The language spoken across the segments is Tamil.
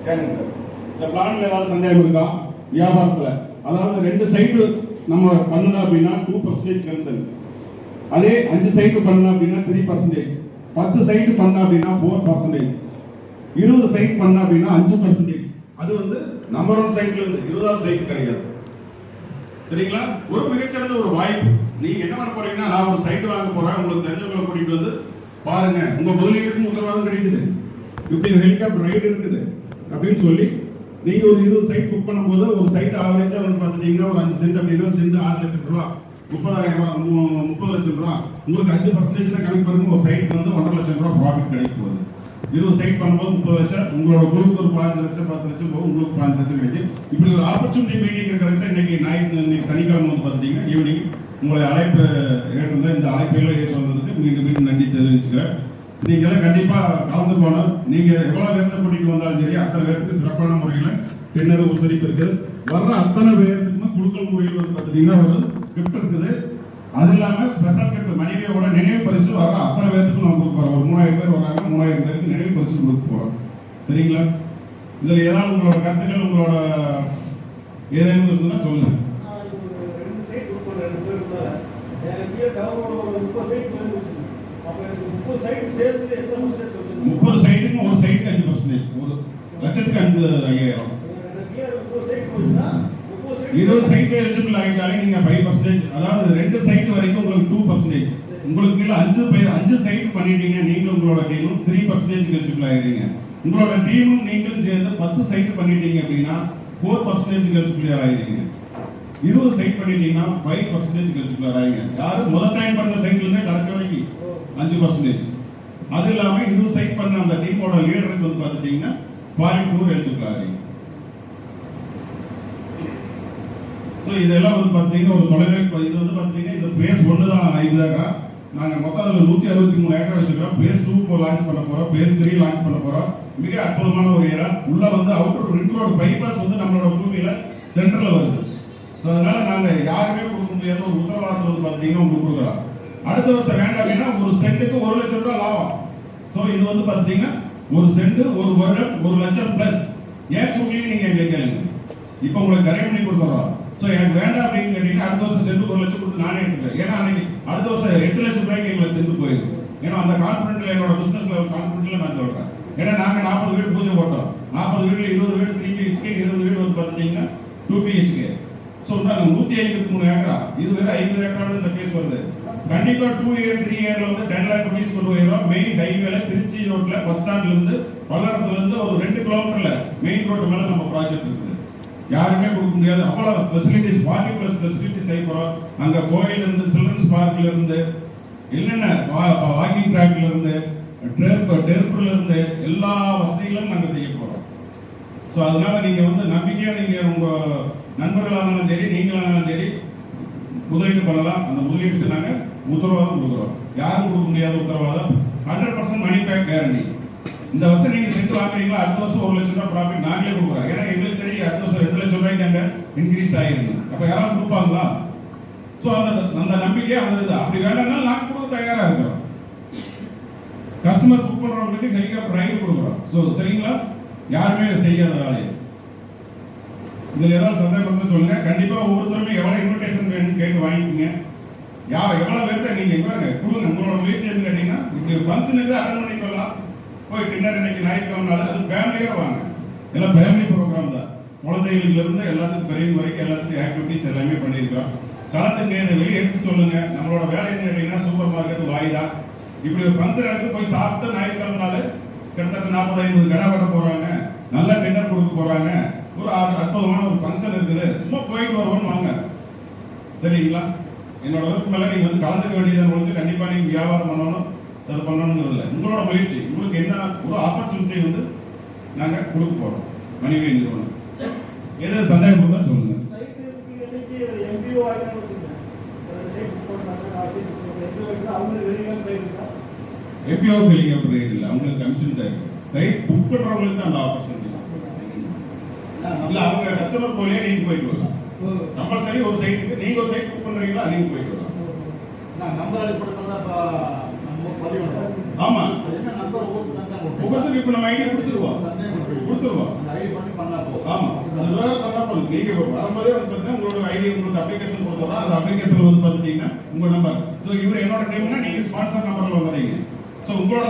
கேளுங்க சார். இந்த பிளான்ல ஏதாவது சந்தேகம் இருக்கா வியாபாரத்துல? அதாவது 2 சைடு நம்ம பண்ணணும் அப்படின்னா 2% கமிஷன், அதே 5 சைடு பண்ணணும் அப்படின்னா 3%, 10 சைடு பண்ண அப்படின்னா 4%, 20 சைடு பண்ண அப்படின்னா 5%. அது வந்து நம்பர் 1 சைட்ல இருந்து 20வது சைடு கிடையாது. சரிங்களா? ஒரு மிகச்சிறந்த ஒரு வாய்ப்பு. நீங்க என்ன பண்ண போறீங்கன்னா, நான் ஒரு சைடு வாங்க போறேன், உங்களுக்கு தெரிஞ்சவங்களை கூட்டிட்டு வந்து பாருங்க, உங்க முதலீட்டுக்கு உத்தரவாதம் கிடைக்குது, இப்படி ஹெலிகாப்டர் ரைடு இருக்குது அப்படின்னு சொல்லி நீங்க ஒரு 20 சைட் புக் பண்ணும்போது ஒரு சைட் ஆவரேஜா வந்து பாத்துட்டீங்கன்னா ஒரு 5 சென்ட் அப்படின்னா சென்ட் 6 லட்சம் ரூபாய், 30,000 ரூபாய், 30 லட்சம் ரூபாய். உங்களுக்கு 5% கணக்கு பாருங்க, ஒரு சைட் வந்து 1.5 லட்சம் ரூபாய் ப்ராஃபிட் கிடைக்கும் போகுது. 20 சைட் பண்ணும்போது 30 லட்சம், உங்களோட குரூப் ஒரு 5 லட்சம் 10 லட்சம் போகும், உங்களுக்கு 5 லட்சம் கிடைக்கும். இப்படி ஒரு ஆப்பர்ச்சுனிட்டி மீட்டிங் இருக்கிறத இன்னைக்கு சனிக்கிழமை வந்து பாத்தீங்கன்னா ஈவினிங் உங்களை அழைப்பு ஏற்றிருந்தேன். இந்த அழைப்பையில ஏற்று வந்ததுக்கு மீண்டும் நன்றி தெரிவிச்சுக்கிறேன். நீங்களாம் கண்டிப்பா கலந்து போனோம். நீங்க எவ்வளவு பேர்த்த கூட்டிட்டு வந்தாலும் சரி, அத்தனை பேருக்கு சிறப்பான முறையில டின்னர் உபசரிப்பு இருக்குது. வர்ற அத்தனை பேருக்குமே குடுக்கல் முறையில் வந்து பாத்தீங்கன்னா ஒரு கிஃப்ட் இருக்குது. அது இல்லாம ஸ்பெஷல் கிஃப்ட் மனைவியோட நினைவு பரிசு வர்ற அத்தனை பேருக்கு நம்ம கொடுக்க போறோம். ஒரு 3000 பேர் வராங்க, 3000 பேருக்கு நினைவு பரிசு கொடுக்க போறோம். சரிங்களா? இதுல ஏதாவது உங்களோட கருத்துக்கள், உங்களோட ஏதேனும் இருந்ததுன்னா சொல்லுங்க. 30 சைட்டுக்கு ஒரு சைட்டுக்கு 5%, ஒரு லட்சத்துக்கு 5,000. 20 சைட் எலிஜிபிள் ஆகிட்டாலே நீங்க 5%, அதாவது 2 சைட் வரைக்கும் உங்களுக்கு 2%. உங்களுக்கு கீழே 5 சைட் பண்ணிட்டீங்க, நீங்களும் உங்களோட டீமும் 3% எலிஜிபிள் ஆகிடுறீங்க. உங்களோட டீமும் நீங்களும் சேர்ந்து 10 சைட் பண்ணிட்டீங்க அப்படின்னா 4% எலிஜிபிள் ஆகிடுறீங்க. 20 சைட் பண்ணிட்டீங்கன்னா 5% எலிஜிபிள் ஆகிங்க. யாரும் முதல் டைம் பண்ண சைட்ல இருந்தே கடைசி வரைக்கும் 5%. அது இல்லாம 20 சைட் பண்ண அந்த டீமோட லீடருக்கு வந்து பார்த்துட்டீங்கன்னா 42 எலிஜிபிள் ஆகிறீங்க. ஸோ இதெல்லாம் வந்து பார்த்தீங்கன்னா ஒரு தொலைநோக்கு இது வந்து பார்த்தீங்கன்னா இது பேஸ் 1 தான் 50 ஏக்கரா. நாங்கள் மொத்தம் அதில் 163 ஏக்கர் வச்சுக்கிறோம். பேஸ் 2 இப்போ லான்ச் பண்ண போகிறோம், பேஸ் 3 லான்ச் பண்ண போகிறோம். மிக அற்புதமான ஒரு இடம். உள்ள வந்து அவுட்டர் ரிங் ரோடு பைபாஸ் வந்து நம்மளோட பூமியில சென்டர்ல வருது. ஸோ அதனால நாங்கள் யாருமே கொடுக்க முடியாத ஒரு உத்தரவாதம் வந்து பார்த்தீங்கன்னா உங்களுக்கு கொடுக்குறோம். அடுத்த வருஷம் வேண்டாம் அப்படின்னா ஒரு சென்ட்டுக்கு 1 லட்சம் ரூபாய் லாபம். ஸோ இது வந்து பார்த்தீங்கன்னா ஒரு சென்ட் ஒரு வருடம் 1 லட்சம் பிளஸ். ஏன் கூட்டியும் நீங்க எங்க கேளுங்க. இப்போ உங்களுக்கு கரெக்ட் பண்ணி கொடுத்துறோம். ஸோ எனக்கு வேண்டாம் அப்படின்னு கேட்டீங்கன்னா அடுத்த வருஷம் சென்ட் 1 லட்சம் கொடுத்து நானே எடுத்துக்கிறேன். ஏன்னா அன்னைக்கு அடுத்த வருஷம் 8 லட்சம் ரூபாய்க்கு எங்களுக்கு சென்ட் போயிருக்கு. ஏன்னா அந்த கான்ஃபிடென்ட்ல என்னோட பிசினஸ் லெவல் கான்ஃபிடென்ட்ல நான் சொல்றேன். ஏன்னா நாங்க 40 வீடு பூஜை போட்டோம். 40 வீடுல 20 வீடு 3 BHK, 20 வீடு வந்து பார்த்தீங்கன்னா 2 BHK. ஸோ 153 ஏக்கரா. இது வேற 50 ஏக்கரால இந்த கேஸ் வருது. கண்டிப்பா 2 இயர் 3 இயர்ல வந்து 10 lakh rupees கொண்டு போயிடும். மெயின் ஹைவேல திருச்சி ரோட்ல பஸ் ஸ்டாண்ட்ல இருந்து பல்லடத்துல இருந்து ஒரு 2 கிலோமீட்டர்ல மெயின் ரோட் மேல நம்ம ப்ராஜெக்ட் இருக்குது. யாருமே கொடுக்க முடியாது அவ்வளவு ஃபெசிலிட்டிஸ், 40+ ஃபெசிலிட்டிஸ் செய்யறோம். அங்க கோயில் இருந்து, சில்ட்ரன்ஸ் பார்க்ல இருந்து, என்னென்ன வாக்கிங் ட்ராக்ல இருந்து, டெர்ப்ல இருந்து எல்லா வசதிகளும் நாங்க செய்ய போறோம். ஸோ அதனால நீங்க வந்து நம்பிக்கையா நீங்க உங்க நண்பர்களானாலும் சரி, நீங்களானாலும் சரி முதலீடு பண்ணலாம். அந்த முதலீட்டுக்கு நாங்க உத்தரவாதம் கொடுக்குறோம். யாரும் கொடுக்க முடியாத உத்தரவாதம். 100% மணி பேக் கேரண்டி. இந்த வருஷம் நீங்க சென்ட் வாங்குறீங்களா, அடுத்த வருஷம் 1 லட்சம் ரூபாய் ப்ராஃபிட் நாங்களே கொடுக்குறோம். ஏன்னா எங்களுக்கு தெரியும் அடுத்த வருஷம் 2 லட்சம் ரூபாய்க்கு அங்க இன்க்ரீஸ் ஆயிருக்கு. அப்ப யாராவது கொடுப்பாங்களா? ஸோ அந்த நம்பிக்கையே அந்த இது. அப்படி வேண்டாம்னா நாங்க கொடுக்க தயாரா இருக்கிறோம். கஸ்டமர் புக் பண்றவங்களுக்கு ஹெலிகாப்டர் ரைடு கொடுக்குறோம். ஸோ சரிங்களா? யாருமே செய்யாத வேலையை. இதுல ஏதாவது சந்தேகம் இருந்தா சொல்லுங்க. கண்டிப்பா ஒவ்வொருத்தருமே எவ்வளவு இன்விடேஷன் வேணும்னு கேட்டு வாங்கிக்கோங்க. எவ்வளவு பேர்த்த நீங்க எங்க கொடுங்க. உங்களோட முயற்சி என்ன கேட்டீங்கன்னா இப்படி ஒரு ஃபங்க்ஷன் எடுத்து அட்டன் பண்ணிக்கலாம். போய் டின்னர் இன்னைக்கு ஞாயிற்றுக்கிழமை அது ஃபேமிலியோட வாங்க. எல்லாம் ஃபேமிலி ப்ரோக்ராம் தான். குழந்தைகளுக்கு இருந்து எல்லாத்துக்கும் பெரியவங்க வரைக்கும் எல்லாத்துக்கும் ஆக்டிவிட்டிஸ் எல்லாமே பண்ணியிருக்கிறோம். களத்துக்கு வெளியே எடுத்து சொல்லுங்க. நம்மளோட வேலை என்ன கேட்டீங்கன்னா சூப்பர் மார்க்கெட் வாய் தான். இப்படி ஒரு ஃபங்க்ஷன் எடுத்து போய் சாப்பிட்டு ஞாயிற்றுக்கிழமை நாள் கிட்டத்தட்ட 40-50 கடை வெட்ட போறாங்க, நல்லா டின்னர் கொடுக்க போறாங்க. ஒரு அற்புதமான ஒரு ஃபங்க்ஷன் இருக்குது. சும்மா போயிட்டு வருவோம்னு வாங்க. சரிங்களா? என்னோட விருப்பம் எல்லாம் நீங்க வந்து கலந்துக்க வேண்டியது உங்களுக்கு. கண்டிப்பா நீங்க வியாபாரம் பண்ணணும், அது பண்ணணுங்கிறதுல உங்களோட முயற்சி. உங்களுக்கு என்ன ஒரு ஆப்பர்ச்சுனிட்டி வந்து நாங்க கொடுக்க போறோம். மணிவே நிறுவனம் ஏதாவது சந்தேகம் இருந்தா சொல்லுங்க. எம்பிஓ ஹெலிகாப்டர் ரேட் இல்லை, அவங்களுக்கு கமிஷன் தான் இருக்கு. சைட் புக் பண்றவங்களுக்கு தான் அந்த ஆப்பர்ச்சுனிட்டி. இல்ல அவங்க கஸ்டமர் போலயே நீங்க போயிட்டு வரலாம். கம்பல்சரி ஒரு சைட்டுக்கு நீங்க ஒரு சைட் புக் பண்றீங்களா, நீங்க போயிட்டு வரலாம். நான் நம்பர் அடிப்படையில நம்ம பதிவு பண்றோம். ஆமா, என்ன நம்பர் ஒவ்வொருத்தருக்கு இப்ப நம்ம ஐடி கொடுத்துருவோம். அந்த ஐடி பண்ணா போதும். ஆமா, அது விவகாரம் பண்ணா போதும். நீங்க இப்ப வரும்போதே வந்து பார்த்தீங்கன்னா உங்களோட ஐடி உங்களுக்கு அப்ளிகேஷன் கொடுத்துறோம். அந்த அப்ளிகேஷன்ல வந்து பார்த்துட்டீங்கன்னா உங்க நம்பர். ஸோ இவர் என்னோட டீம்னா நீங்க ஸ்பான்சர் நம்பர்ல வந்துடுறீங்க. ஸோ உங்களோட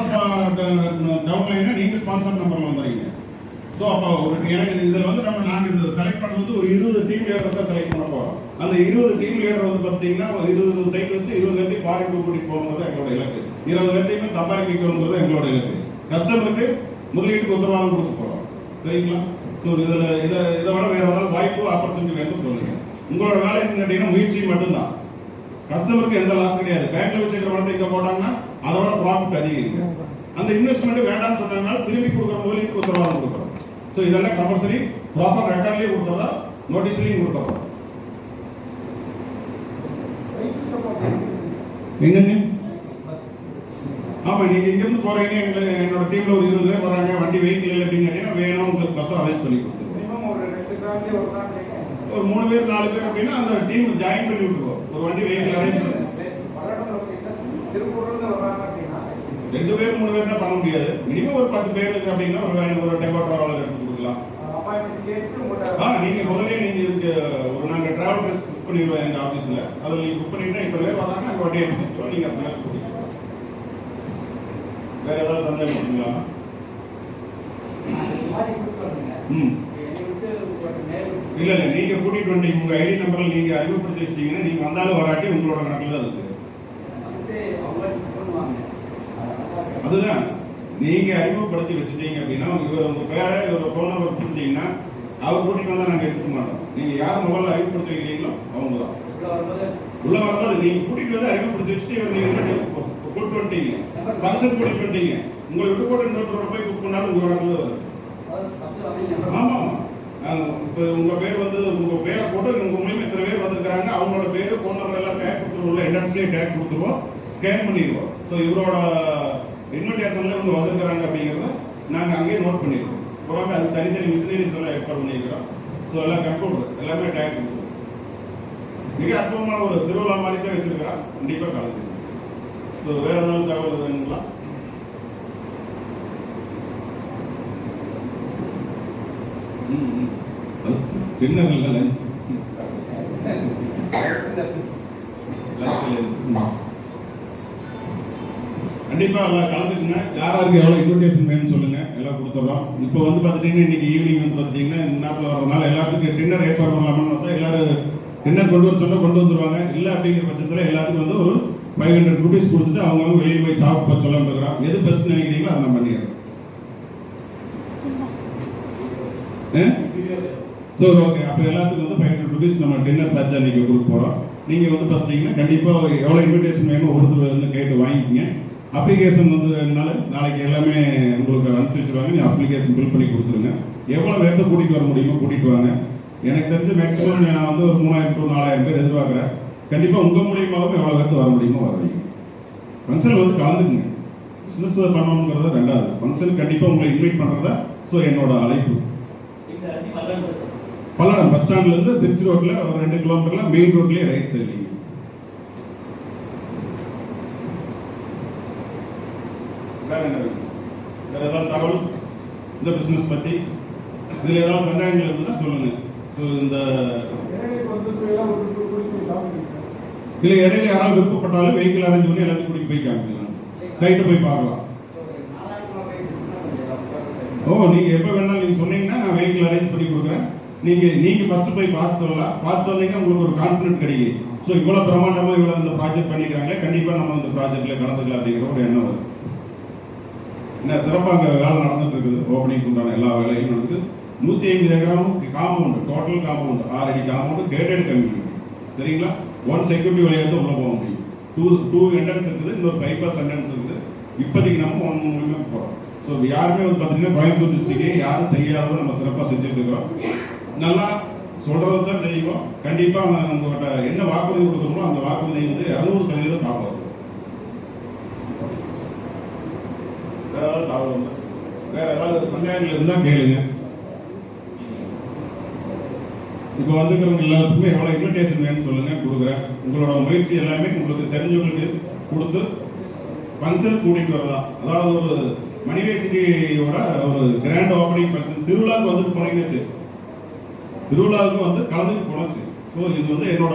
டவுன்லைனா நீங்க ஸ்பான்சர் நம்பர்ல வந்துடுறீங்க. ஸோ அப்போ ஒரு எனக்கு இதில் வந்து நாங்கள் இதை செலக்ட் பண்ணது வந்து ஒரு 20 டீம் லீடர் தான் செலக்ட் பண்ண போகிறோம். அந்த 20 டீம் லீடர் வந்து பார்த்தீங்கன்னா 20 சைட் வந்து 20 பேர்த்தையும் ஃபாரின் கூட்டிட்டு போகணுங்கிறது எங்களோட இலக்கு. 20 பேர்த்தையுமே சம்பாதிக்கணுங்கிறது எங்களோட இலக்கு. கஸ்டமருக்கு முதலீட்டுக்கு உத்தரவாதம் கொடுக்க போகிறோம். சரிங்களா? ஸோ இதை விட வேற ஏதாவது வாய்ப்பு ஆப்பர்ச்சுனிட்டி வேணும்னு சொல்லுங்க. உங்களோட வேலை என்ன கேட்டீங்கன்னா முயற்சி மட்டும்தான். கஸ்டமருக்கு எந்த லாஸ் கிடையாது. பேங்க்ல வச்சுக்கிற பணத்தை இங்கே போட்டாங்கன்னா அதோட ப்ராஃபிட் அதிகரிக்கும். அந்த இன்வெஸ்ட்மெண்ட் வேண்டாம்னு சொன்னாங்கன்னா திரும்பி கொடுக்குற முதலீட்டுக்கு உத்தரவாதம் கொடுக்குறோம். ஸோ இதெல்லாம் கம்பல்சரி ப்ராப்பர் ரெக்கார்ட்லேயே கொடுத்துட்றோம், நோட்டீஸ்லையும் கொடுத்துட்றோம். எங்கங்க? ஆமாம், நீங்கள் இங்கேருந்து போகிறீங்க, என்னோட டீமில் ஒரு 20 பேர் வராங்க, வண்டி வெஹிக்கிள் இல்லை அப்படின்னு கேட்டீங்கன்னா வேணும் உங்களுக்கு பஸ்ஸும் அரேஞ்ச் பண்ணி கொடுத்துருவோம். ஒரு 3 பேர் 4 பேர் அப்படின்னா அந்த டீம் ஜாயின் பண்ணி விட்டுருவோம். ஒரு வண்டி வெஹிக்கிள் அரேஞ்ச் பண்ணி 2 பேர் 3 பேர்னா பண்ண முடியாது. மினிமம் ஒரு 10 பேர் இருக்கு அப்படின்னா ஒரு டெம்போ டிராவலர் எடுத்து கொடுக்கலாம். நீங்க முதல்ல நீங்க இதுக்கு நாங்க டிராவல் ட்ரெஸ் புக் பண்ணிடுவோம் எங்க ஆபீஸ்ல. அதில் நீங்க புக் பண்ணிட்டா இத்தனை பேர் வராங்க, அந்த வண்டியை எடுத்துக்கிறோம், நீங்க அத்தனை பேர் கூட்டிட்டு போகலாம். வேற ஏதாவது சந்தேகம் இருக்குங்களா? இல்ல நீங்க கூட்டிட்டு வந்துட்டீங்க, உங்க ஐடி நம்பர்ல நீங்க அறிமுகப்படுத்தி வச்சிட்டீங்கன்னா நீங்க வந்தாலும் வராட்டி உங்களோட கணக்குல தான் அது சரி. அதுதான் நீங்க அறிமுகப்படுத்தி வச்சுட்டீங்க அப்படின்னா இவர் உங்க பேரை இவரோட ஃபோன் நம்பர் கொடுத்தீங்கன்னா அவர் கூட்டிட்டு வந்தா நாங்க எடுக்க மாட்டோம். நீங்க யார் முதல்ல அறிமுகப்படுத்தி வைக்கிறீங்களோ அவங்க தான் உள்ள வரும்போது நீங்க கூட்டிட்டு வந்து அறிமுகப்படுத்தி வச்சுட்டு இவர் நீங்க கூட்டிட்டு வந்துட்டீங்க, ஃபங்க்ஷன் கூட்டிட்டு வந்துட்டீங்க, உங்களை விட்டு போட்டு இன்னொருத்தரோட போய் புக் பண்ணாலும் உங்க கணக்குல வருது. ஆமா, இப்போ உங்க பேர் வந்து உங்க பேரை போட்டு உங்க மூலியமா எத்தனை பேர் வந்திருக்காங்க அவங்களோட பேரு ஃபோன் நம்பர் எல்லாம் டேக் கொடுத்துருவோம், என்ட்ரன்ஸ்லேயே டேக் கொடுத்துருவோம், ஸ்கேன் பண்ணிடுவோம். ஸோ இவரோட இன்விடேஷன்ல இவங்க வந்திருக்கிறாங்க அப்படிங்கிறத நாங்கள் அங்கேயே நோட் பண்ணிடுவோம். அப்புறம் அது தனித்தனி மிஷினரிஸ் எல்லாம் ஏற்பாடு பண்ணியிருக்கிறோம். ஸோ எல்லாம் கம்ப்யூட்டர் எல்லாமே டேக் கொடுத்துருவோம். மிக அற்புதமான ஒரு திருவிழா மாதிரி தான் வச்சிருக்கிறோம். கண்டிப்பாக கலந்து. ஸோ வேற ஏதாவது தகவல் வேணுங்களா? டின்னர் இல்லை, லஞ்ச் கண்டிப்பா எல்லாம் கலந்துக்குங்க. யாராருக்கு எவ்வளவு இன்விடேஷன் வேணும்னு சொல்லுங்க, எல்லாம் கொடுத்துட்றோம். இப்போ வந்து பார்த்துட்டீங்கன்னா இன்னைக்கு ஈவினிங் வந்து பார்த்துட்டீங்கன்னா இந்த நேரத்தில் வரதுனால எல்லாத்துக்கும் டின்னர் ஏற்பாடு பண்ணலாம்னு பார்த்தா எல்லாரும் டின்னர் கொண்டு வர சொன்னா கொண்டு வந்துருவாங்க. இல்லை அப்படிங்கிற பட்சத்தில் எல்லாத்துக்கும் வந்து ஒரு 500 rupees கொடுத்துட்டு அவங்க வெளியே போய் சாப்பிட்டு போய் சொல்லலாம் இருக்கிறோம். எது பெஸ்ட் நினைக்கிறீங்களோ அதை நான் பண்ணிடுறேன். சரி, ஓகே. அப்போ எல்லாத்துக்கும் வந்து 500 rupees நம்ம டின்னர் சார்ஜ் அன்னைக்கு கொடுக்க போகிறோம். நீங்கள் வந்து பார்த்தீங்கன்னா கண்டிப்பாக எவ்வளோ இன்விடேஷன் வேணும் ஒருத்தர் வந்து கேட்டு வாங்கிக்கிங்க. அப்ளிகேஷன் வந்து நாளைக்கு எல்லாமே உங்களுக்கு அனுப்பிச்சி வச்சுருவாங்க. நீங்கள் அப்ளிகேஷன் ஃபில் பண்ணி கொடுத்துருங்க. எவ்வளோ பேர்த்த கூட்டிகிட்டு வர முடியுமோ கூட்டிகிட்டு வாங்க. எனக்கு தெரிஞ்சு மேக்ஸிமம் நான் வந்து ஒரு 3000 to 4000 பேர் எதிர்பார்க்குறேன். கண்டிப்பாக உங்கள் மூலியமாகவும் எவ்வளோ பேர்த்து வர முடியுமோ வர வைங்க. ஃபங்க்ஷன் வந்து கலந்துக்குங்க. பிஸ்னஸ் பண்ணணுங்கிறத ரெண்டாவது, ஃபங்க்ஷன் கண்டிப்பாக உங்களை இன்வைட் பண்ணுறதா ஸோ என்னோட அழைப்பு. பல்லடம் பஸ் ஸ்டாண்ட்லேருந்து திருச்சி ரோட்டில் ஒரு 2 கிலோமீட்டரில் மெயின் ரோட்லேயே ரைட் சைடு. வேற என்ன இருக்கு? வேற ஏதாவது தகவல் இந்த பிசினஸ் பத்தி இதுல ஏதாவது சந்தேகங்கள் இருந்தா சொல்லுங்க. ஸோ இந்த இல்ல இடையில யாராவது விருப்பப்பட்டாலும் வெஹிக்கிள் அரேஞ்ச் பண்ணி எல்லாத்தையும் கூட்டிட்டு போய் காமிக்கலாம், சைட்டு போய் பார்க்கலாம். நீங்க எப்ப வேணாலும் நீங்க சொன்னீங்கன்னா நான் வெஹிக்கிள் அரேஞ்ச் பண்ணி கொடுக்குறேன். நீங்க ஃபர்ஸ்ட் போய் பார்த்துட்டு வரலாம். பார்த்துட்டு வந்தீங்கன்னா உங்களுக்கு ஒரு கான்ஃபிடன்ட் கிடைக்கும். ஸோ இவ்வளவு பிரமாண்டமா இவ்வளவு இந்த ப்ராஜெக்ட் பண்ணிக்கிறாங்களே, கண்டிப்பா நம்ம இந்த ப்ராஜெக்ட்ல கலந்துக்கலாம் அப்படிங்கிற ஒரு எண்ணம் வரும். என்ன சிறப்பாக அங்கே வேலை நடந்துட்டு இருக்குது. ஓப்பனிங் உண்டான எல்லா வேலையும் நடக்குது. 150 ஏக்கராவும் காம்பவுண்டு, டோட்டல் காம்பவுண்டு 6 அடி காம்பவுண்டு, கேட்டட் கம்யூனிட்டி. சரிங்களா? 1 செக்யூரிட்டி வழியாக தான் உள்ள போக முடியும். 2 என்ட்ரன்ஸ் இருக்குது, இன்னொரு பைபாஸ் என்ட்ரன்ஸ் இருக்குது. இப்போதைக்கு நம்ம 1 மூலியமாக போகிறோம். ஸோ யாருமே வந்து பார்த்தீங்கன்னா கோயம்புத்தூர் டிஸ்ட்ரிக்டே யாரும் செய்யாததை நம்ம சிறப்பாக செஞ்சுட்டு இருக்கிறோம். நல்லா சொல்றது தான் செய்வோம். கண்டிப்பாக உங்கள்கிட்ட என்ன வாக்குறுதி கொடுக்குறோமோ அந்த வாக்குறுதி வந்து 200% காப்பாற்றும். வேற ஏதாவது சந்தேகங்கள் இருந்தா கேளுங்க. இப்போ வந்துக்கிறவங்க எல்லாத்துக்குமே எவ்வளவு இன்விடேஷன் வேணும்னு சொல்லுங்க, கொடுக்குறேன். உங்களோட முயற்சி எல்லாமே உங்களுக்கு தெரிஞ்சவங்களுக்கு கொடுத்து ஃபங்க்ஷன் கூட்டிட்டு வரதா. அதாவது ஒரு மணிவேசிட்டியோட ஒரு கிராண்ட் ஓப்பனிங் ஃபங்க்ஷன் திருவிழாவுக்கு வந்து போனீங்கன்னு, திருவிழாவுக்கு வந்து கலந்துக்கு போனாச்சு. ஸோ இது வந்து என்னோட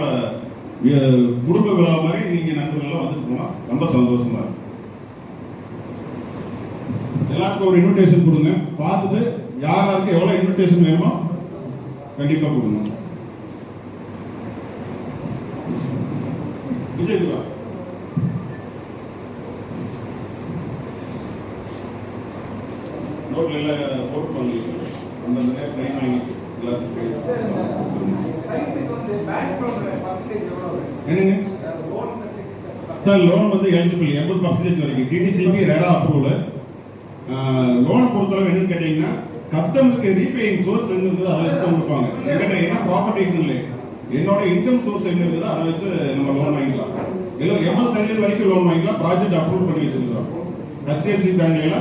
குடும்ப விழா மாதிரி நீங்கள் நண்பர்கள்லாம் வந்துட்டு போனால் ரொம்ப சந்தோஷமா இருக்கும். எல்லாருக்கும் ஒரு இன்விடேஷன் கொடுங்க, பார்த்துட்டு யார் யாருக்கு எவ்வளோ இன்விடேஷன் வேணுமோ கண்டிப்பாக கொடுங்க. விஜய் நோட்டில் எல்லாம் போட்டு பண்ணி அந்த ட்ரெயின் வாங்கி என்னங்க சார், லோன் வந்து எலிஜிபிள் 80% வரைக்கும் டிடிசிபி ரெரா அப்ரூவல். லோனை பொறுத்தளவு என்னன்னு கேட்டீங்கன்னா, கஸ்டமருக்கு ரீபேயிங் சோர்ஸ் எங்க இருக்குது அதை வச்சு தான் கொடுப்பாங்க. என்கிட்ட என்ன ப்ராப்பர்ட்டி இல்லை, என்னோட இன்கம் சோர்ஸ் எங்க இருக்குது அதை வச்சு நம்ம லோன் வாங்கிக்கலாம். 80% வரைக்கும் லோன் வாங்கிக்கலாம். ப்ராஜெக்ட் அப்ரூவ் பண்ணி வச்சிருக்கிறோம். HDFC பேங்க்ல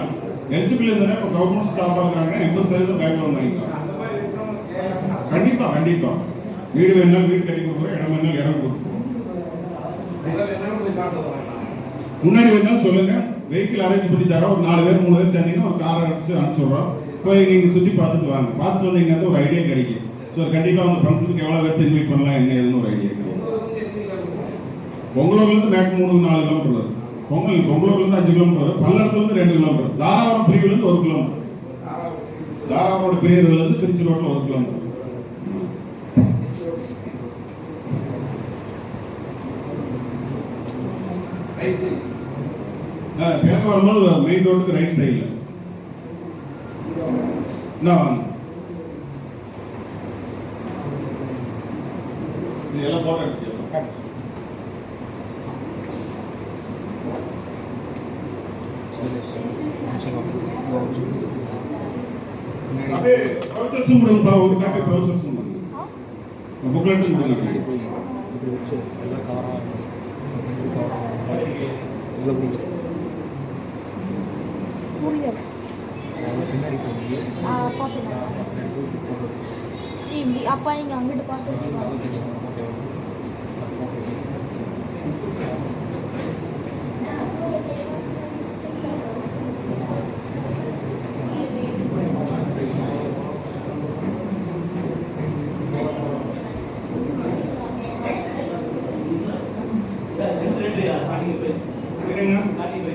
எலிஜிபிள் இருந்தா இப்போ கவர்மெண்ட் ஸ்டாஃப் இருக்கிறாங்க, 80% பேங்க் லோன் வாங்கிக்கலாம். கண்டிப்பா கண்டிப்பா வீடு வேணாலும் வீடு கட்டி கொடுக்குறோம், இடம் வேணாலும் இடம் கொடுக்குறோம். முன்னாடி வேணாலும் சொல்லுங்க, வெஹிக்கிள் அரேஞ்ச் பண்ணி தரோம். ஒரு 4 பேர் 3 பேர் சேர்ந்தீங்கன்னா ஒரு காரை அடிச்சு அனுப்பிச்சுடுறோம். போய் நீங்க சுற்றி பார்த்துட்டு வாங்க. பார்த்துட்டு வந்தீங்கன்னா ஒரு ஐடியா கிடைக்கும். ஸோ கண்டிப்பா அந்த ஃபங்க்ஷனுக்கு எவ்வளோ பேர்த்து இன்வைட் பண்ணலாம் என்ன ஏதுன்னு ஒரு ஐடியா கிடைக்கும். பொங்கலூர்லேருந்து மேக்ஸிமம் 4 கிலோமீட்டர் வரும். பொங்கலூர்லேருந்து 5 கிலோமீட்டர் வரும். பல்லடத்துலேருந்து 2 கிலோமீட்டர். தாராபுரம் பிரிவுலேருந்து 1 கிலோமீட்டர். தாராபுரோட பிரிவுலேருந்து திருச்சி ரோட்டில் 1 கிலோமீட்டர். கிழக்கு வரும்போது மெயின் ரோடுக்கு ரைட் சைடில் வாங்க. எல்லாம் போட்டோ எடுத்துக்கலாம். அப்படியே ப்ரௌசர்ஸும் கொடுங்கப்பா, ஒரு காப்பி ப்ரௌசர்ஸும் கொடுங்க, புக்லெட்டும் கொடுங்க. அப்பா இங்க அங்கிட்டு பார்த்து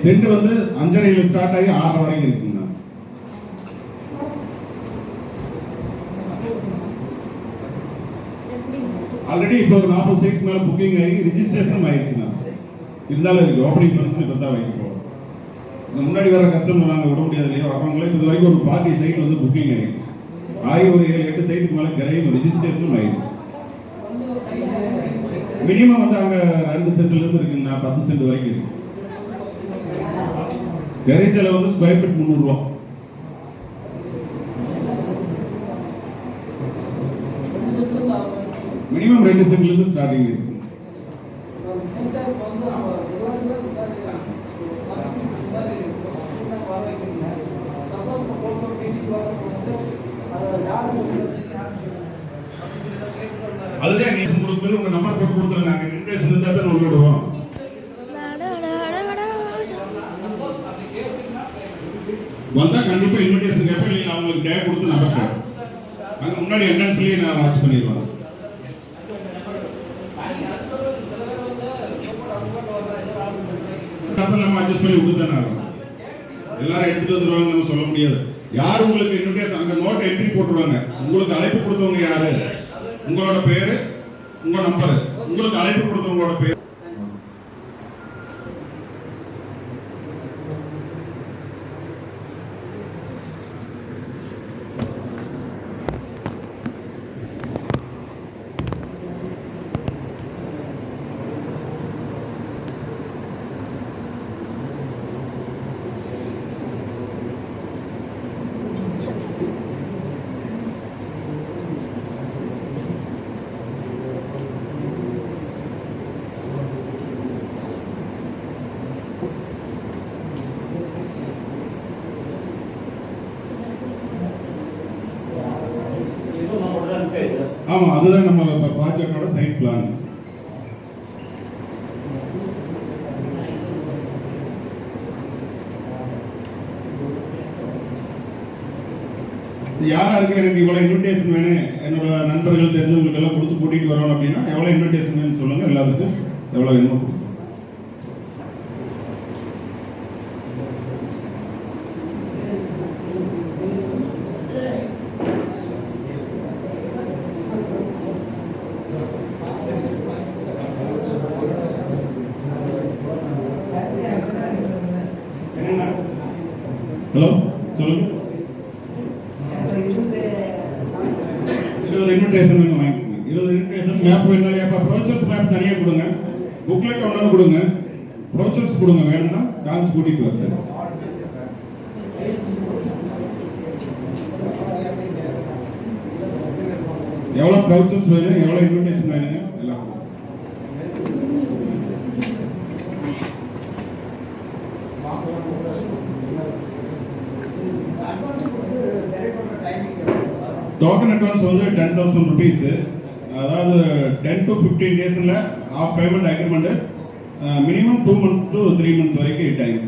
சென்ட் வந்து 5:30 ஸ்டார்ட் ஆகி 6 வரைக்கும் இருக்குங்க. ஆல்ரெடி இப்போ ஒரு 40 சைட் மேல புக்கிங் ஆகி ரிஜிஸ்ட்ரேஷன் ஆயிடுச்சுன்னா, இருந்தாலும் இருக்கு ஓப்பனிங் ஃபங்க்ஷன் இப்போ தான் வைக்க போகிறோம். முன்னாடி வர கஸ்டமர் நாங்கள் விட முடியாது இல்லையா, வரவங்களே இது வரைக்கும் ஒரு 40 சைட் வந்து புக்கிங் ஆகிடுச்சு. ஒரு 7-8 சைட்டுக்கு மேலே கிரையும் ரிஜிஸ்ட்ரேஷனும் ஆயிடுச்சு. மினிமம் வந்து அங்கே 2 சென்ட்லேருந்து இருக்குங்கண்ணா, 10 சென்ட் வரைக்கும் இருக்கு. கரை செலவு வந்து ஸ்கொயர் ஃபீட் 300 ரூபா. மினிமம் 2 சென்ட்லேருந்து ஸ்டார்டிங் இருக்கு. அதுதான் நேசம் கொடுக்கும்போது உங்க நம்பர் போட்டு கொடுத்துருங்க. நாங்கள் இன்ட்ரெஸ்ட் இருந்தால் தான் உள்ள விடுவோம். வந்தா கண்டிப்பா இன்விடேஷன் கேட்பேன். இல்லை அவங்களுக்கு டே கொடுத்து நம்பர் அங்கே முன்னாடி என்ட்ரன்ஸ்லேயே நான் வாட்ச் பண்ணிடுவேன். நம்ம அட்ஜஸ்ட் பண்ணி விட்டு தானே ஆகும். எல்லாரும் எடுத்துட்டு வந்துருவாங்க நம்ம சொல்ல முடியாது. யார் உங்களுக்கு இன்விடேஷன் அங்கே நோட் என்ட்ரி போட்டுருவாங்க. உங்களுக்கு அழைப்பு கொடுத்தவங்க யாரு, உங்களோட பேரு, உங்க நம்பர், உங்களுக்கு அழைப்பு கொடுத்தவங்களோட பேர். ஆமா, அதுதான் நம்ம ப்ராஜெக்டோட சைட் பிளான். யாருக்கு எனக்கு இவ்வளோ இன்விடேஷன் வேணும், என்னோட நண்பர்கள் தெரிஞ்சவங்களுக்கு எல்லாம் கொடுத்து கூட்டிகிட்டு வரணும் அப்படின்னா எவ்வளோ இன்விடேஷன் வேணும்னு சொல்லுங்கள், எல்லாத்துக்கும் எவ்வளோ வேணுமோ கொடுக்கும். ஹலோ சொல்லுங்க. 20 இன்விடேஷன் வேணும் வாங்கிக்கோங்க. 20 இன்விடேஷன் மேப் வேணும். அப்போ ப்ரோச்சர்ஸ் மேப் தனியாக கொடுங்க, புக்லெட் ஒன்று கொடுங்க, ப்ரோச்சர்ஸ் கொடுங்க, வேணும்னா காமிச்சு கூட்டிகிட்டு வருது. எவ்வளோ ப்ரோச்சர்ஸ் வேணும், எவ்வளோ இன்விடேஷன் வேணுங்க எல்லாம் டோக்கன் அட்வான்ஸ் வந்து 10,000 rupees. அதாவது 10 to 15 டேஸில் of payment agreement, minimum 2 months to 3 months வரைக்கும் டைம்.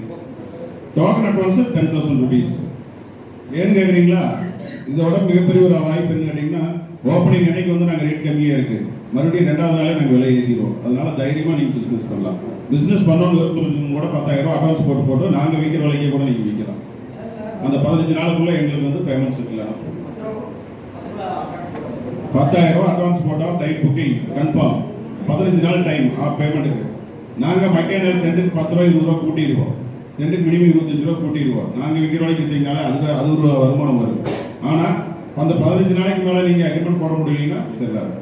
Token advance 10,000 rupees. ஏன்னு கேட்குறீங்களா? இதோட மிகப்பெரிய ஒரு வாய்ப்பு என்ன கேட்டிங்கன்னா, ஓப்பனிங் அன்னைக்கு வந்து நாங்கள் ரேட் கம்மியாக இருக்குது, மறுபடியும் 2வது நாளே நாங்கள் விலை ஏற்றிடுவோம். அதனால தைரியமாக நீங்கள் பிஸ்னஸ் பண்ணலாம். பிஸ்னஸ் பண்ணணும் கூட 10,000 அட்வான்ஸ் போட்டு நாங்கள் விற்கிற விலைக்கே கூட நீங்கள் விற்கலாம். அந்த 15 நாளுக்குள்ளே எங்களுக்கு வந்து பேமெண்ட் செட்டில் ஆகும். 10,000 அட்வான்ஸ் போட்டால் சைட் புக்கிங் கன்ஃபார்ம். 15 நாள் டைம் ஆஃப் பேமெண்ட்டுக்கு. நாங்கள் மெக்கானிக்கல் சென்ட்டுக்கு 10 ரூபா 20 ரூபா கூட்டிடுவோம். சென்ட்டுக்கு மினிமம் 25 ரூபா கூட்டிடுவோம். நாங்கள் விற்கிற வரைக்கும் விற்றீங்கனால அது ஒரு வருமானம் வரும். ஆனால் அந்த 15 நாளைக்கு மேலே நீங்கள் அக்ரிமெண்ட் போட முடியலைன்னா சரிதான்.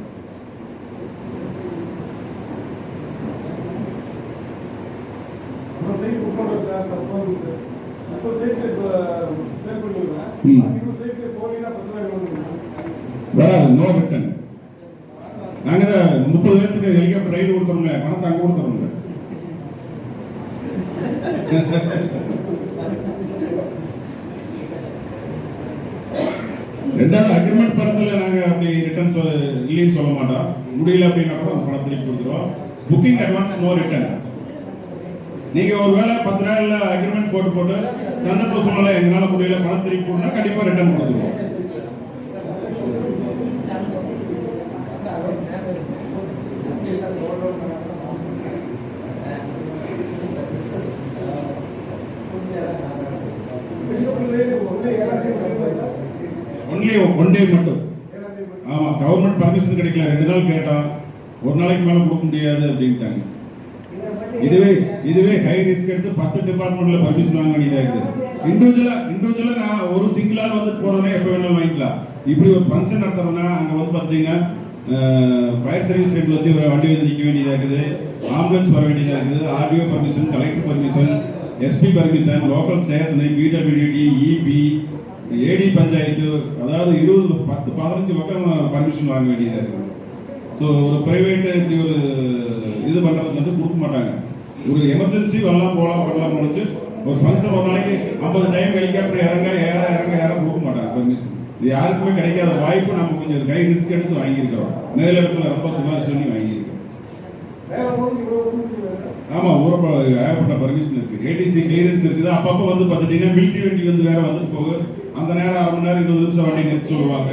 வராது, நோ ரிட்டர்ன். நாங்கள் 30 பேருக்கு ஹெலிகாப்டர் ரைடு கொடுத்துறோம்ல, பணத்தை அங்கே கொடுத்துறோம்ல. ரெண்டாவது அக்ரிமெண்ட் பணத்தில் நாங்கள் அப்படி ரிட்டர்ன் இல்லைன்னு சொல்ல மாட்டோம். முடியல அப்படின்னா கூட அந்த பணத்தை திருப்பி கொடுத்துருவோம். Booking advance no return. நீங்க ஒரு வேளை 10 நாள்ல அக்ரிமெண்ட் போட்டு சந்தர்ப்ப சூழ்நிலை எங்களால முடியல பணம் திருப்பி போடணும்னா கண்டிப்பா ரிட்டர்ன் கொடுத்துருவோம். ஒன்லி ஒன் டே மட்டும். ஆமா, கவர்மெண்ட் பர்மிஷன் கிடைக்கல, 2 நாள் கேட்டோம், ஒரு நாளைக்கு மேல கொடுக்க முடியாது அப்படின்ட்டாங்க. இதுவே ஹை ரிஸ்க் எடுத்து 10 டிபார்ட்மெண்ட்ல பர்மிஷன் வாங்க வேண்டியதா இருக்குது. இண்டிவிஜுவலா நான் ஒரு சிங்கிள் ஆள் வந்து போறதுனா எப்ப வேணாலும் வாங்கிக்கலாம். இப்படி ஒரு ஃபங்க்ஷன் நடத்துறதுனா அங்க வந்து பாத்தீங்கன்னா ஃபயர் சர்வீஸ் ரேட் வந்து வண்டி வந்து நிற்க வேண்டியதா இருக்குது, ஆம்புலன்ஸ் வர வேண்டியதா இருக்குது, RTO permission, collector permission, SP permission, local station, PWD, EB, AD panchayat, அதாவது 20 10 15 பக்கம் பர்மிஷன் வாங்க வேண்டியதா இருக்குது. ஸோ ஒரு பிரைவேட் இப்படி ஒரு இது பண்ணுறதுக்கு வந்து கொடுக்க மாட்டாங்க. ஒரு எமர்ஜென்சி வரலாம் போகலாம் முடிச்சு ஒரு ஃபங்க்ஷன் ஒரு நாளைக்கு 50 டைம் ஹெலிகாப்டர் ஏற கொடுக்க மாட்டாங்க பர்மிஷன். இது யாருக்குமே கிடைக்காத வாய்ப்பு. நம்ம கொஞ்சம் கை ரிஸ்க் எடுத்து வாங்கியிருக்கிறோம். மேலிடத்துல ரொம்ப சிபாரிசு பண்ணி வாங்கியிருக்கோம். ஆமா, ஏகப்பட்ட பர்மிஷன் இருக்கு, ஏடிசி கிளியரன்ஸ் இருக்குது. அப்பப்போ வந்து பார்த்துட்டீங்கன்னா மிலிட்ரி வண்டி வந்து வேற வந்து போகுது. அந்த நேரம் 1/2 மணி நேரம் 20 நிமிஷம் வண்டி நிறுத்தி சொல்லுவாங்க.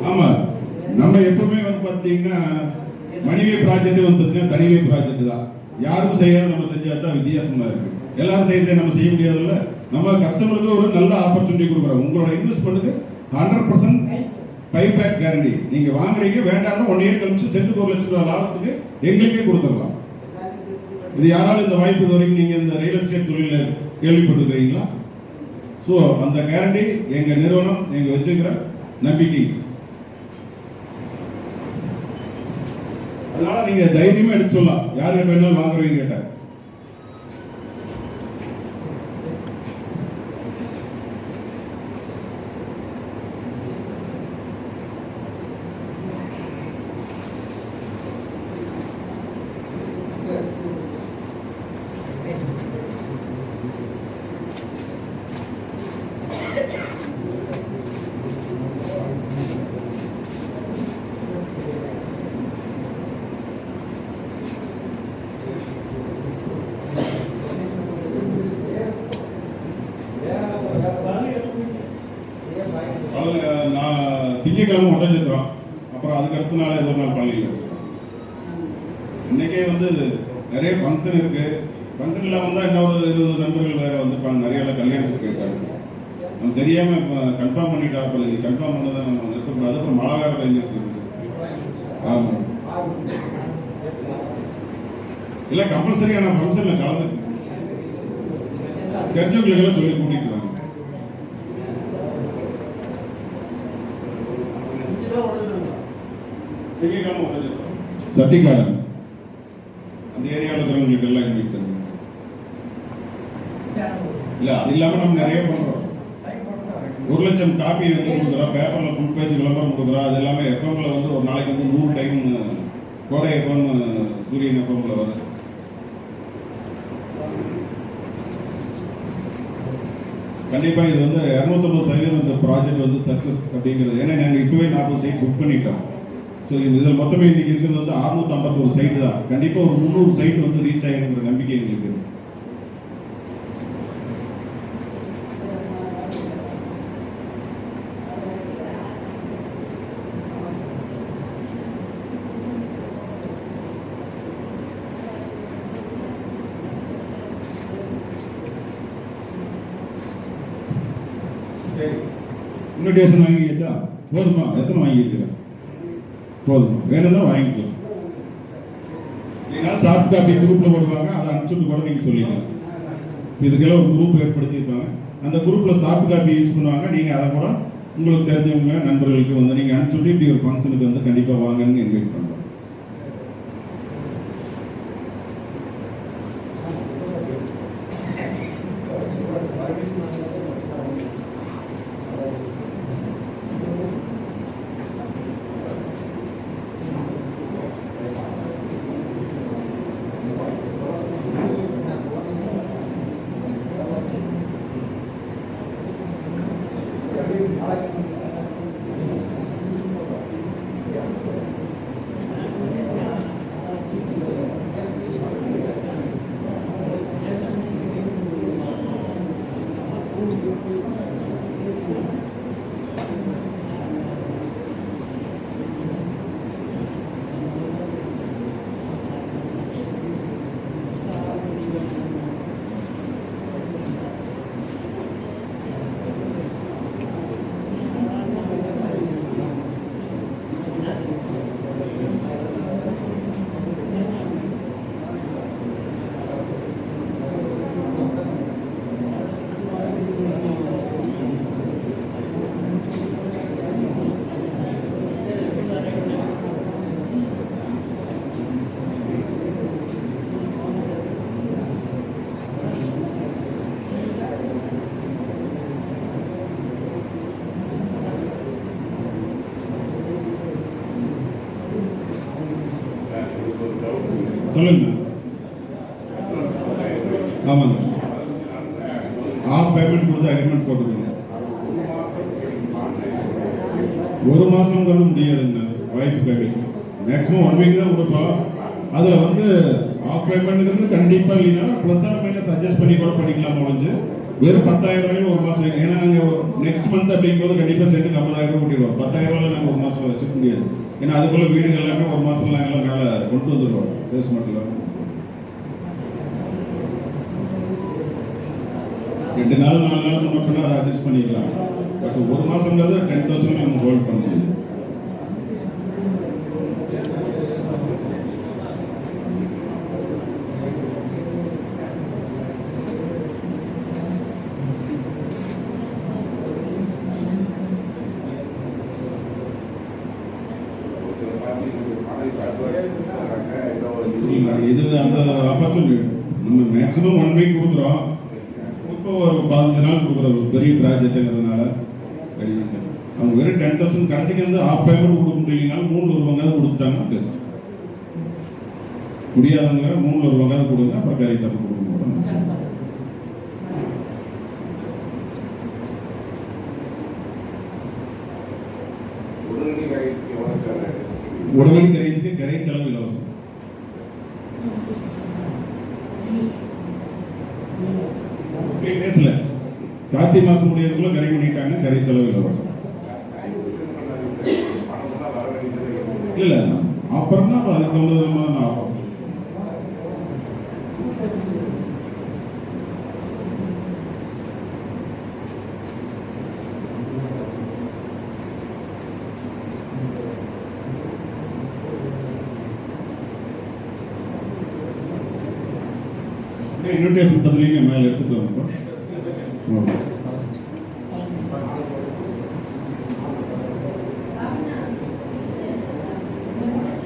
ஆமா, நம்ம எப்பவுமே வந்து பாத்தீங்கன்னா மணிவே ப்ராஜெக்ட் வந்து பாத்தீங்கன்னா தனிவே ப்ராஜெக்ட் தான். யாரும் செய்யறது நம்ம செஞ்சா தான் வித்தியாசமா இருக்கு. எல்லாரும் செய்யறதை நம்ம செய்ய முடியாதுல்ல. நம்ம கஸ்டமருக்கு ஒரு நல்ல ஆப்பர்ச்சுனிட்டி கொடுக்குறோம். உங்களோட இன்வெஸ்ட்மெண்ட்டுக்கு 100% பைபேக் கேரண்டி. நீங்க வாங்குறீங்க, வேண்டாம்னா 1 இயர் கழிச்சு சென்ட்டுக்கு 1 லட்சம் ரூபாய் லாபத்துக்கு எங்களுக்கே கொடுத்துடலாம். இது யாராலும் இந்த வாய்ப்பு இது வரைக்கும் நீங்க இந்த ரியல் எஸ்டேட் தொழில கேள்விப்பட்டிருக்கிறீங்களா? ஸோ அந்த கேரண்டி எங்க நிறுவனம் எங்க வச்சுக்கிற நம்பிக்கை. அதனால நீங்க தைரியமா எடுத்து சொல்லலாம், யாருக்கு வேணாலும் வாங்குறீங்க கேட்ட. திங்கக்கிழமை ஒட்டஞ்சத்திரம், அப்புறம் அதுக்கு அடுத்த நாள் ஏதோ ஒரு நாள் பள்ளியில். இன்னைக்கே வந்து நிறைய ஃபங்க்ஷன் இருக்கு. ஃபங்க்ஷன்ல வந்தால் இன்னொரு 20 நண்பர்கள் வேற வந்துருப்பாங்க. நிறைய கல்யாணத்துக்கு போயிருக்காங்க. நம்ம தெரியாம இப்போ கன்ஃபார்ம் பண்ணிட்டா, கன்ஃபார்ம் பண்ணதான் நம்ம நிறுத்தக்கூடாது. அப்புறம் மழை வேற பெஞ்சிருக்கு. ஆமாம், இல்லை கம்பல்சரியான ஃபங்க்ஷனில் கலந்து தெரிஞ்சவங்களுக்கெல்லாம் சொல்லி கூட்டிட்டு வாங்க. சத்திகாரன் அந்த ஏரியாவில் இருக்கிறவங்களுக்கு எல்லாம் இன்வைட் பண்ணுங்க. இல்ல அது இல்லாம நம்ம நிறைய பண்றோம். 1,00,000 காப்பி வந்து கொடுக்குறோம், பேப்பர்ல ஃபுல் பேஜ் விளம்பரம் கொடுக்குறோம். அது எல்லாமே எஃப்எம்ல வந்து ஒரு நாளைக்கு வந்து 100 டைம் கோடை எஃப்எம், சூரியன் எஃப்எம்ல வருது. கண்டிப்பா இது வந்து 250% இந்த ப்ராஜெக்ட் வந்து சக்சஸ் அப்படிங்கிறது. ஏன்னா நாங்கள் இப்பவே 40 சைட் புக் பண்ணிட்டோம். ஸோ இதில் மொத்தமே இன்னைக்கு இருக்கிறது வந்து 651 சைட்டு தான். கண்டிப்பா ஒரு 300 சைட் வந்து ரீச் ஆகிருக்கிற நம்பிக்கை எங்களுக்கு இருக்கு. இன்விடேஷன் வாங்கியாச்சா? போதுமா? எத்தனை வாங்கியிருக்கிறேன்? போதுமா? வேணும்னா வாங்கிக்கலாம். இல்லைனாலும் சாஃப்ட் காப்பி குரூப்ல போடுவாங்க, அதை அனுப்பிச்சுட்டு கூட நீங்க சொல்லிக்கலாம். இதுக்கெல்லாம் ஒரு குரூப் ஏற்படுத்தியிருப்பாங்க. அந்த குரூப்ல சாஃப்ட் காப்பி யூஸ் பண்ணுவாங்க. நீங்க அதை கூட உங்களுக்கு தெரிஞ்சவங்க நண்பர்களுக்கு வந்து நீங்க அனுப்பிச்சுட்டு இப்படி ஒரு ஃபங்க்ஷனுக்கு வந்து கண்டிப்பா வாங்கன்னு இன்வைட் பண்றோம். சொல்லுங்க. ஆமாங்க, ஆஃப் பேமெண்ட் கொடுத்து அக்ரிமெண்ட் போட்டுருங்க. ஒரு மாசம்ங்கிறது முடியாதுங்க, வாய்ப்பு கிடைக்கும். மேக்ஸிமம் 1 வீக் தான் கொடுப்போம். அதில் வந்து ஆஃப் பேமெண்ட்ங்கிறது கண்டிப்பாக இல்லைன்னா ப்ளஸ் ஆர் மைனஸ் அட்ஜஸ்ட் பண்ணி கூட பண்ணிக்கலாம். முடிஞ்சு வெறும் 10,000 ரூபாய்க்கு ஒரு மாதம். ஏன்னா நாங்கள் நெக்ஸ்ட் மந்த் அப்படிங்கும்போது கண்டிப்பாக சென்ட்டுக்கு 50,000 ரூபாய் கூட்டிடுவோம். 10,000 ரூபாய் நாங்கள் ஒரு மாதம் வச்சுக்க முடியாது. ஏன்னா அதுக்குள்ள வீடுகள் எல்லாமே ஒரு மாதம் நாங்கள்லாம் மேலே கொண்டு வந்துடுவோம் பேஸ்மெண்ட்டில். 2 நாள் 4 நாள் முன்னே அதை அட்ஜஸ்ட் பண்ணிக்கலாம். பட் ஒரு மாதங்கிறது 10,000 நம்ம ஹோல்ட் பண்ண முடியாது. இது அந்த ஆப்பர்ச்சுனிட்டி நம்ம மேக்ஸிமம் 1 வீக் கொடுக்குறோம். இப்போ ஒரு 15 நாள் கொடுக்குறோம். ஒரு பெரிய ப்ராஜெக்ட்டுங்கிறதுனால அவங்க வெறும் 10,000 கடைசிக்கு வந்து ஆஃப் பேமெண்ட் கொடுக்க முடியலனாலும் 3 ரூபாங்காவது கொடுத்துட்டாங்கன்னா பெஸ்ட். முடியாதவங்க 3 ரூபாங்காவது கொடுங்க, அப்புறம் கறி தப்பு கொடுக்க மாட்டோம். உடனடி கரைக்கு கரை செலவு இலவசம். பேசல கார்த்திகை மாசம் முடியறதுக்குள்ள கரை பண்ணிட்டாங்க, கரை செலவு இலவசம். இல்லை ஆஃபர்னா அப்போ அதுக்கு தகுந்த விதமான ஆஃபர். இன்விடேஷன் பதிலீங்க மேலே எடுத்துட்டு வரணும்.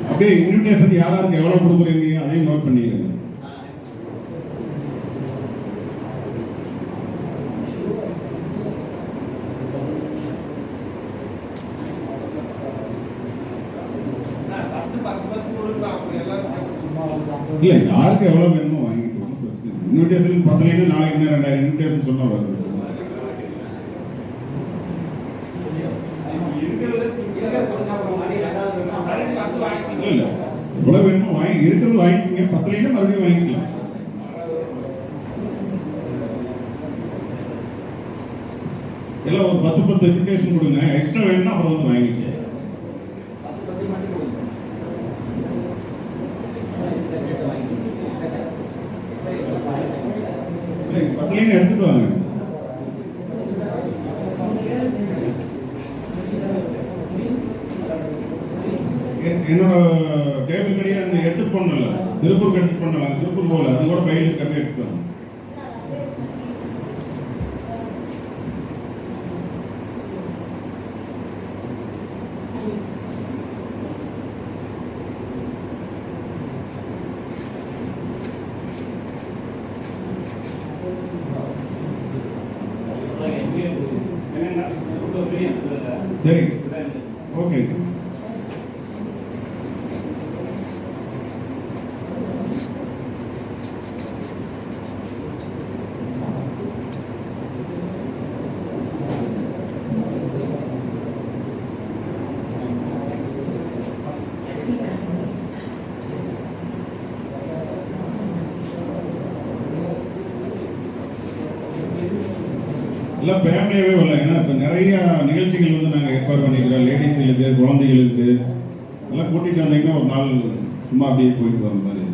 அப்படியே இன்விடேஷன் யாராருக்கு எவ்வளவு கொடுக்குறீங்க அதையும் நோட் பண்ணிடுங்க. இல்ல யாருக்கு எவ்வளவு வேணுமோ வாங்கிட்டு ஒன்றும் பிரச்சனை இல்லை. இன்விடேஷன் பத்தலைன்னு நாளைக்கு 2000 இன்விடேஷன் சொன்னா வருது. இல்ல எவ்வளவு வேணுமோ வாங்கி இருக்கிறது வாங்கிக்கோங்க, பத்தலைன்னு மறுபடியும் வாங்கிக்கலாம். எல்லாம் ஒரு 10 இன்விடேஷன் கொடுங்க, எக்ஸ்ட்ரா வேணும்னா அப்புறம் வந்து வாங்கிக்க. பத்தலைன்னு எடுத்துட்டு வாங்க. என்னோட டேபிள் கடையே அந்த எடுத்துட்டு போனல திருப்பூருக்கு எடுத்துட்டு போனல, திருப்பூர் போகல, அது கூட பையில கம்மி எடுத்துட்டு வாங்க. சரி ஓகே. எல்லாம் ஃபேமிலியாகவே வரல. ஏன்னா இப்போ நிறைய நிகழ்ச்சிகள் வந்து நாங்கள் ஏற்பாடு பண்ணிக்கிறோம். லேடிஸுகளுக்கு, குழந்தைகளுக்கு எல்லாம் கூட்டிகிட்டு வந்தீங்கன்னா ஒரு நாள் சும்மா அப்படியே போயிட்டு வர மாதிரி.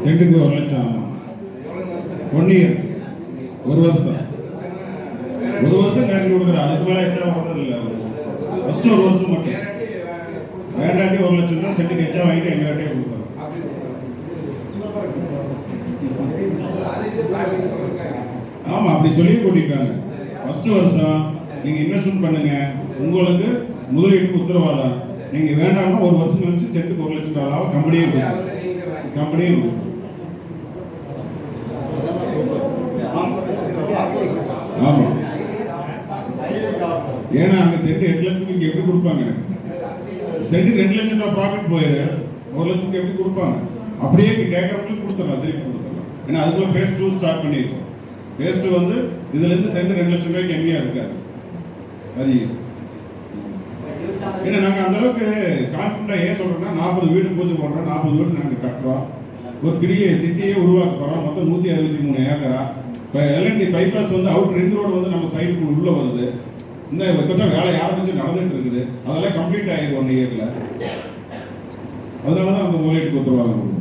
சென்ட்டுக்கு 1 லட்சம் ஆமாம். 1 இயர், 1 வருஷம். 1 வருஷம் கேரண்டி கொடுக்குறேன். அதுக்கு மேலே எச்சா வர்றது இல்லை. ஃபர்ஸ்ட் 1 வருஷம் மட்டும். வேண்டாண்டி 1 லட்சம் தான் சென்ட்டுக்கு எச்சா வாங்கிட்டு எங்கள்கிட்டயே கொடுக்குறோம். ஆமா, அப்படி சொல்லி கூட்டிட்டாங்க. ஃபர்ஸ்ட் வருஷம் நீங்க இன்வெஸ்ட்மெண்ட் பண்ணுங்க, உங்களுக்கு முதலீட்டுக்கு உத்தரவாதம். நீங்க வேண்டாம்னா 1 வருஷம் கழிச்சு சென்ட்டுக்கு 1 லட்சம் டாலராக கம்பெனியே ஆமா. ஏன்னா அங்க சென்ட் 8 லட்சத்துக்கு எப்படி கொடுப்பாங்க? சென்ட்டுக்கு 2 லட்சம் ரூபாய் ப்ராஃபிட் போயிரு, 1 லட்சத்துக்கு எப்படி கொடுப்பாங்க? அப்படியே கேட்கறவங்களுக்கு கொடுத்துடலாம், திருப்பி கொடுத்துடலாம். ஏன்னா அதுக்குள்ள பேஸ் 2 ஸ்டார்ட் பண்ணிருக்கோம். பேஸ் 2 வந்து இதுல இருந்து சென்ட் 2 லட்சம் ரூபாய்க்கு கம்மியா இருக்காது. அது ஏன்னா நாங்க அந்த அளவுக்கு கான்ஃபிடண்டா ஏன் சொல்றோம்னா 40 வீடு பூஜை போடுறோம், 40 வீடு நாங்க கட்டுறோம், ஒரு பெரிய சிட்டியே உருவாக்க போறோம். மொத்தம் 163 ஏக்கரா. இப்போ எல்என்டி பைபாஸ் வந்து அவுட் ரிங் ரோடு வந்து நம்ம சைடுக்கு உள்ள வருது. இந்த இப்பதான் வேலை ஆரம்பிச்சு நடந்துட்டு இருக்குது. அதெல்லாம் கம்ப்ளீட் ஆயிடும் 1 இயர்ல. அதனாலதான் அந்த முதலீட்டுக்கு உத்தரவாதம்.